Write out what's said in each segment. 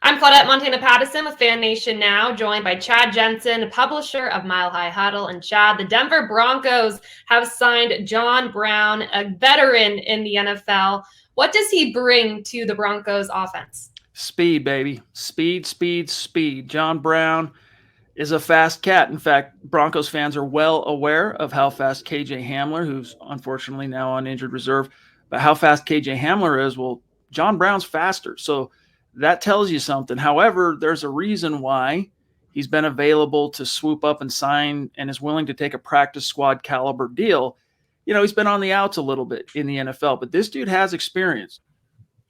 I'm Claudette Montana Pattison with FanNation Now, joined by Chad Jensen, publisher of Mile High Huddle. And Chad, the Denver Broncos have signed John Brown, a veteran in the NFL. What does he bring to the Broncos offense? Speed, baby. Speed, speed, speed. John Brown is a fast cat. In fact, Broncos fans are well aware of how fast KJ Hamler, who's unfortunately now on injured reserve, but how fast KJ Hamler is, well, John Brown's faster. So that tells you something. However, there's a reason why he's been available to swoop up and sign and is willing to take a practice squad caliber deal. He's been on the outs a little bit in the NFL, but this dude has experience.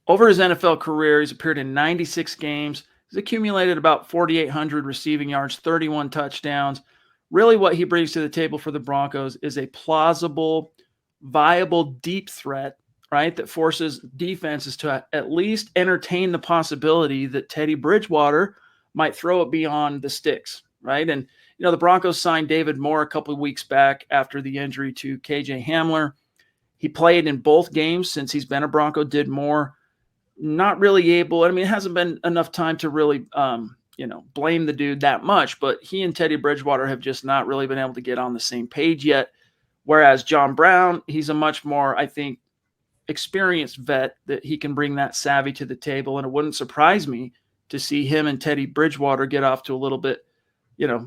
Over his NFL career, he's appeared in 96 games. He's accumulated about 4,800 receiving yards, 31 touchdowns. Really, what he brings to the table for the Broncos is a plausible, viable deep threat, right, that forces defenses to at least entertain the possibility that Teddy Bridgewater might throw it beyond the sticks, right? And, the Broncos signed David Moore a couple of weeks back after the injury to KJ Hamler. He played in both games since he's been a Bronco, did Moore. Not really able. I mean, it hasn't been enough time to really, blame the dude that much. But he and Teddy Bridgewater have just not really been able to get on the same page yet. Whereas John Brown, he's a much more, I think, experienced vet that he can bring that savvy to the table. And it wouldn't surprise me to see him and Teddy Bridgewater get off to a little bit,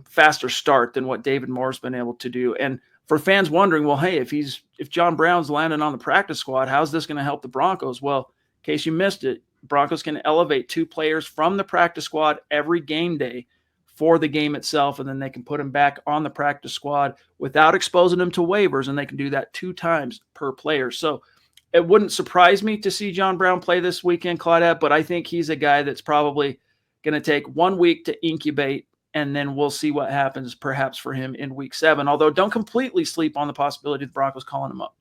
faster start than what David Moore's been able to do. And for fans wondering, well, hey, if John Brown's landing on the practice squad, how's this going to help the Broncos? Well, in case you missed it, Broncos can elevate 2 players from the practice squad every game day for the game itself, and then they can put them back on the practice squad without exposing them to waivers, and they can do that 2 times per player. So it wouldn't surprise me to see John Brown play this weekend, Claudette, but I think he's a guy that's probably going to take 1 week to incubate, and then we'll see what happens perhaps for him in week 7. Although don't completely sleep on the possibility of the Broncos calling him up.